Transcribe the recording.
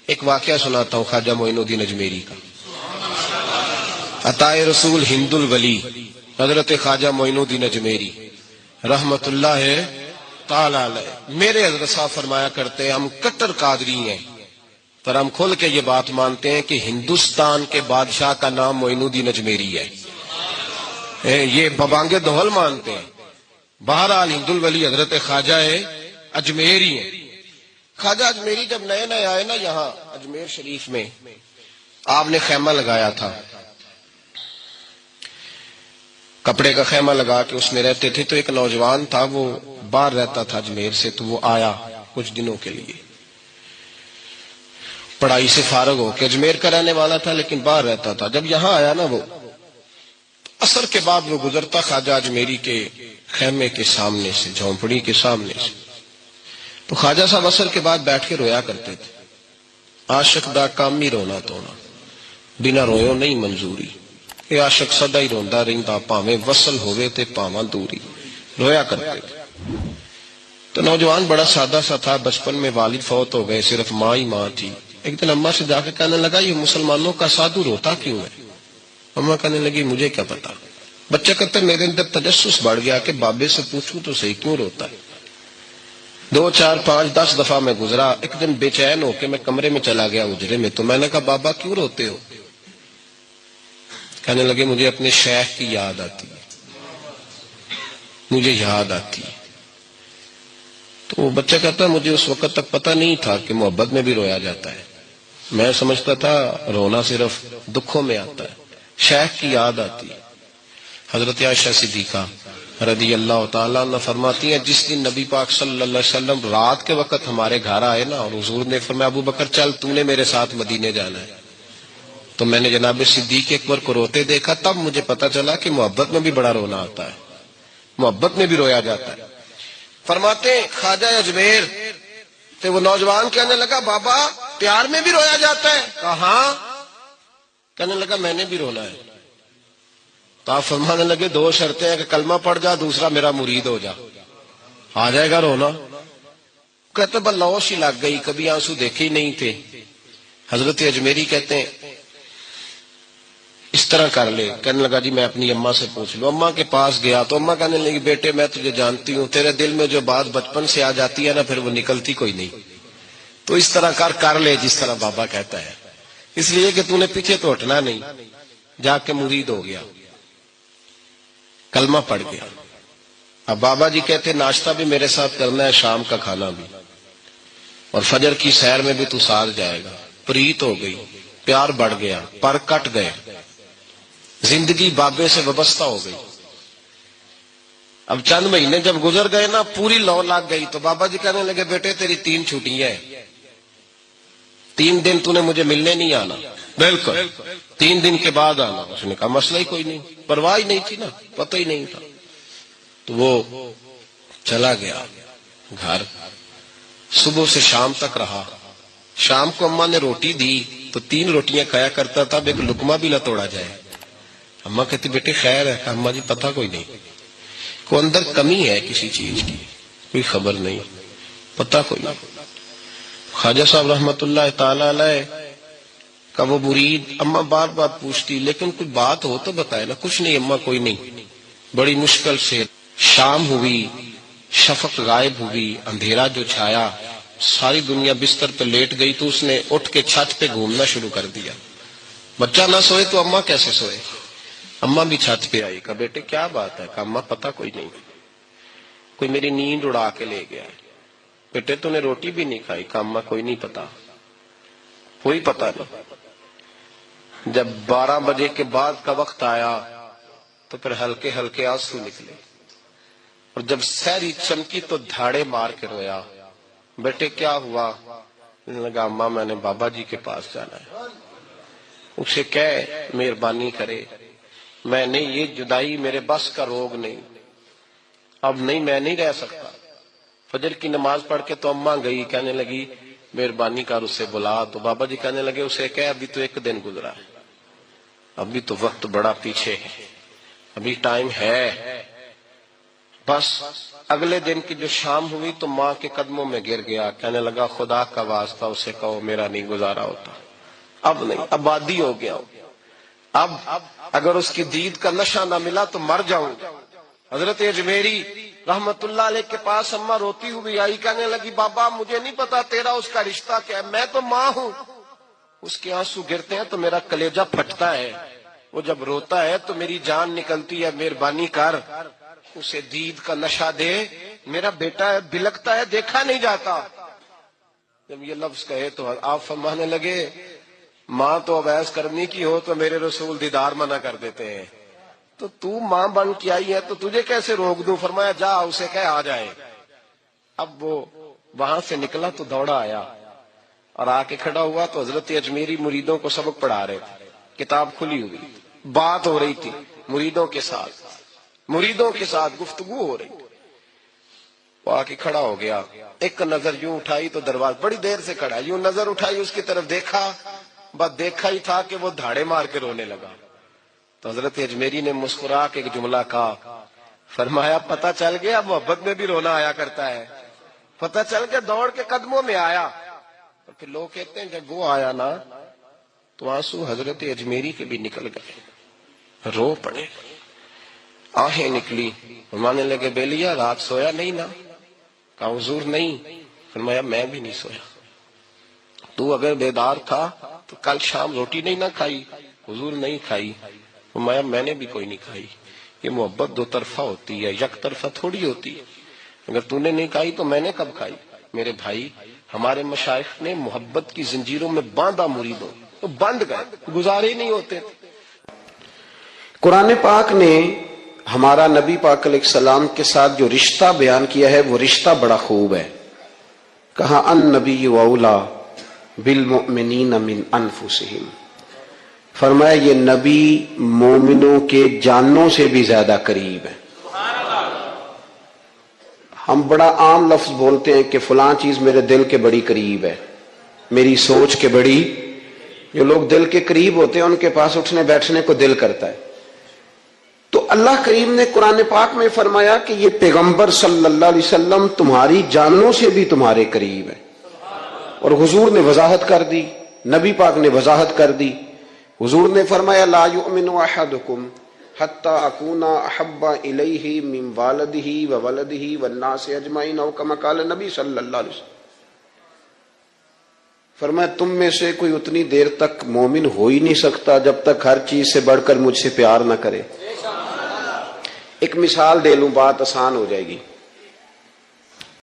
ایک واقعہ سناتا ہوں خواجہ معین الدین اجمیری کا. عطائے رسول ہند الولی حضرت خواجہ معین الدین اجمیری رحمت اللہ تعالی علیہ. میرے حضرت صاحب فرمایا کرتے ہم کٹر قادری ہیں، پر ہم کھل کے یہ بات مانتے ہیں کہ ہندوستان کے بادشاہ کا نام معین الدین اجمیری ہے. یہ ببانگ دوہل مانتے ہیں. بہرحال ہند الولی حضرت خواجہ اجمیری ہیں. خواجہ اجمیری جب نئے نئے آئے نا یہاں اجمیر شریف میں، آپ نے خیمہ لگایا تھا، کپڑے کا خیمہ لگا کے اس میں رہتے تھے. تو ایک نوجوان تھا، وہ باہر رہتا تھا اجمیر سے، تو وہ آیا کچھ دنوں کے لیے. پڑھائی سے فارغ ہو کے اجمیر کا رہنے والا تھا لیکن باہر رہتا تھا. جب یہاں آیا نا، وہ عصر کے بعد وہ گزرتا خواجہ اجمیری کے خیمے کے سامنے سے، جھونپڑی کے سامنے سے. تو خواجہ صاحب عصر کے بعد بیٹھ کے رویا کرتے تھے. عاشق دا کام ہی رونا تونا، بنا رویوں نہیں منظوری. یہ عاشق سدا ہی روندا رہندا، پاویں وصل ہوئے تے پاواں دوری. رویا کرتے تھے. تو نوجوان بڑا سادہ سا تھا، بچپن میں والد فوت ہو گئے، صرف ماں ہی ماں تھی. ایک دن اماں سے جا کے کہنے لگا یہ مسلمانوں کا سادھو روتا کیوں ہے؟ اماں کہنے لگی مجھے کیا پتا. بچہ کہتا میرے اندر تجسس بڑھ گیا کہ بابے سے پوچھوں تو صحیح کیوں روتا ہے. 2 4 5 10 دفعہ میں گزرا. ایک دن بے چین ہو کے میں کمرے میں چلا گیا اجرے میں. تو میں نے کہا بابا کیوں روتے ہو؟ کہنے لگے مجھے اپنے شیخ کی یاد آتی ہے، مجھے یاد آتی ہے. تو وہ بچہ کہتا مجھے اس وقت تک پتہ نہیں تھا کہ محبت میں بھی رویا جاتا ہے. میں سمجھتا تھا رونا صرف دکھوں میں آتا ہے. شیخ کی یاد آتی ہے. حضرت عائشہ صدیقہ رضی اللہ تعالیٰ عنہ فرماتی ہیں جس دن نبی پاک صلی اللہ علیہ وسلم رات کے وقت ہمارے گھر آئے نا، اور حضور نے فرمایا ابو بکر چل تو نے میرے ساتھ مدینے جانا ہے، تو میں نے جناب صدیق اکبر کو روتے دیکھا. تب مجھے پتا چلا کہ محبت میں بھی بڑا رونا آتا ہے، محبت میں بھی رویا جاتا ہے. فرماتے خواجہ اجمیر تو وہ نوجوان کہنے لگا بابا پیار میں بھی رویا جاتا ہے؟ کہاں. کہنے لگا میں نے بھی رونا ہے. تو آپ فرمانے لگے 2 شرطیں ہیں کہ کلمہ پڑھ جا، دوسرا میرا مرید ہو جا، آ جائے گا رونا. کہتے بلوش ہی لگ گئی، کبھی آنسو دیکھے ہی نہیں تھے. حضرت اجمیری کہتے ہیں اس طرح کر لے. کہنے لگا جی میں اپنی اماں سے پوچھ لوں. اماں کے پاس گیا تو اماں کہنے لگی بیٹے میں تجھے جانتی ہوں، تیرے دل میں جو بات بچپن سے آ جاتی ہے نا پھر وہ نکلتی کوئی نہیں. تو اس طرح کر لے جس طرح بابا کہتا ہے، اس لیے کہ تو نے پیچھے تو ہٹنا نہیں. جا کے مرید ہو گیا، کلمہ پڑھ گیا. اب بابا جی کہتے ناشتہ بھی میرے ساتھ کرنا ہے، شام کا کھانا بھی، اور فجر کی سیر میں بھی تو ساتھ جائے گا. پریت ہو گئی، پیار بڑھ گیا، پر کٹ گئے، زندگی بابے سے وابستہ ہو گئی. اب چند مہینے جب گزر گئے نا پوری لو لگ گئی. تو بابا جی کہنے لگے بیٹے تیری 3 چھٹیاں ہیں، 3 دن تو نے مجھے ملنے نہیں آنا. بالکل 3 دن کے بعد آنا. اس نے کہا مسئلہ ہی کوئی نہیں، پرواہ ہی نہیں تھی نا، پتہ ہی نہیں تھا. تو وہ چلا گیا گھر. صبح سے شام تک رہا. شام کو اماں نے روٹی دی تو 3 روٹیاں کھایا کرتا تھا، اب ایک لقمہ بھی نہ توڑا جائے. اماں کہتی بیٹے خیر ہے؟ اماں جی پتہ کوئی نہیں، کو اندر کمی ہے کسی چیز کی، کوئی خبر نہیں، پتہ کوئی نہیں. خواجہ صاحب رحمت اللہ تعالی علیہ کا وہ مرید اماں بار بار پوچھتی لیکن کوئی بات ہو تو بتائے نا. کچھ نہیں اماں کوئی نہیں. بڑی مشکل سے شام ہوئی، شفق غائب ہوئی، اندھیرا جو چھایا، ساری دنیا بستر پہ لیٹ گئی. تو اس نے اٹھ کے چھت پہ گھومنا شروع کر دیا. بچہ نہ سوئے تو اماں کیسے سوئے. اماں بھی چھت پہ آئی. کہا بیٹے کیا بات ہے؟ کہا اماں پتہ کوئی نہیں، کوئی میری نیند اڑا کے لے گیا. بیٹے تو نے روٹی بھی نہیں کھائی. کہا اماں کوئی نہیں پتا، کوئی پتہ نہیں. جب 12 بجے کے بعد کا وقت آیا تو پھر ہلکے ہلکے آنسو نکلے، اور جب سحری چمکی تو دھاڑے مار کے رویا. بیٹے کیا ہوا؟ لگا اماں میں نے بابا جی کے پاس جانا ہے، اسے کہے مہربانی کرے، میں نہیں، یہ جدائی میرے بس کا روگ نہیں، اب نہیں، میں نہیں رہ سکتا. فجر کی نماز پڑھ کے تو اماں گئی، کہنے لگی مہربانی کر اسے بلا. تو بابا جی کہنے لگے اسے کہے ابھی تو 1 دن گزرا ہے، ابھی تو وقت بڑا پیچھے ہے، ابھی ٹائم ہے. بس اگلے دن کی جو شام ہوئی تو ماں کے قدموں میں گر گیا، کہنے لگا خدا کا واسطہ اسے کہو میرا نہیں گزارا ہوتا، اب نہیں، آبادی ہو گیا ہوں، اب اگر اس کی دید کا نشہ نہ ملا تو مر جاؤں۔ حضرت اجمیری رحمت اللہ علیہ کے پاس اماں روتی ہوئی آئی، کہنے لگی بابا مجھے نہیں پتا تیرا اس کا رشتہ کیا ہے، میں تو ماں ہوں۔ اس کے آنسو گرتے ہیں تو میرا کلیجہ پھٹتا ہے، وہ جب روتا ہے تو میری جان نکلتی ہے، مہربانی کر اسے دید کا نشہ دے، میرا بیٹا ہے بلکتا ہے دیکھا نہیں جاتا۔ جب یہ لفظ کہے تو آپ فرمانے لگے ماں تو عویس کرنی کی ہو تو میرے رسول دیدار منع کر دیتے ہیں، تو ماں بن کے آئی ہے تو تجھے کیسے روک دوں؟ فرمایا جا اسے کہہ آ جائے۔ اب وہ وہاں سے نکلا تو دوڑا آیا اور آ کے کھڑا ہوا تو حضرت اجمیری مریدوں کو سبق پڑھا رہے تھے، کتاب کھلی ہوئی، بات ہو رہی تھی مریدوں کے ساتھ گفتگو ہو رہی۔ وہ آ کے کھڑا ہو گیا، ایک نظر یوں اٹھائی تو دروازہ، بڑی دیر سے کھڑا، یوں نظر اٹھائی اس کی طرف دیکھا، بس دیکھا ہی تھا کہ وہ دھاڑے مار کے رونے لگا۔ تو حضرت اجمیری نے مسکرا کے ایک جملہ کہا، فرمایا پتہ چل گیا محبت میں بھی رونا آیا کرتا ہے، پتہ چل کے دوڑ کے قدموں میں آیا۔ اور پھر لوگ کہتے ہیں جب وہ آیا نا تو آنسو حضرت اجمیری کے بھی نکل گئے، رو پڑے، آہیں نکلی۔ فرمانے لگے بیلیا رات سویا نہیں نا؟ کہا حضور نہیں۔ فرمایا میں بھی نہیں سویا، تو اگر بیدار تھا تو کل شام روٹی نہیں نہ کھائی؟ حضور نہیں کھائی۔ فرمایا میں نے بھی کوئی نہیں کھائی۔ یہ محبت دو طرفہ ہوتی ہے، یک طرفہ تھوڑی ہوتی ہے، اگر تو نے نہیں کھائی تو میں نے کب کھائی؟ میرے بھائی ہمارے مشائخ نے محبت کی زنجیروں میں باندھا مریدوں، تو بند گئے، گزارے ہی نہیں ہوتے۔ قرآن پاک نے ہمارا نبی پاک علیہ السلام کے ساتھ جو رشتہ بیان کیا ہے وہ رشتہ بڑا خوب ہے۔ کہا ان نبی اولا بالمؤمنین من انفسہم، فرمایا یہ نبی مومنوں کے جانوں سے بھی زیادہ قریب ہے۔ ہم بڑا عام لفظ بولتے ہیں کہ فلاں چیز میرے دل کے بڑی قریب ہے، میری سوچ کے بڑی، جو لوگ دل کے قریب ہوتے ہیں ان کے پاس اٹھنے بیٹھنے کو دل کرتا ہے۔ تو اللہ کریم نے قرآن پاک میں فرمایا کہ یہ پیغمبر صلی اللہ علیہ وسلم تمہاری جانوں سے بھی تمہارے قریب ہے، اور حضور نے وضاحت کر دی، نبی پاک نے وضاحت کر دی۔ حضور نے فرمایا لا یؤمن احدکم حتی اکون احب الیہ من والدہ وولدہ والناس اجمعین، او کما قال نبی صلی اللہ علیہ وسلم۔ فرمایا تم میں سے کوئی اتنی دیر تک مومن ہو ہی نہیں سکتا جب تک ہر چیز سے بڑھ کر مجھ سے پیار نہ کرے۔ ایک مثال دے لوں، بات آسان ہو جائے گی۔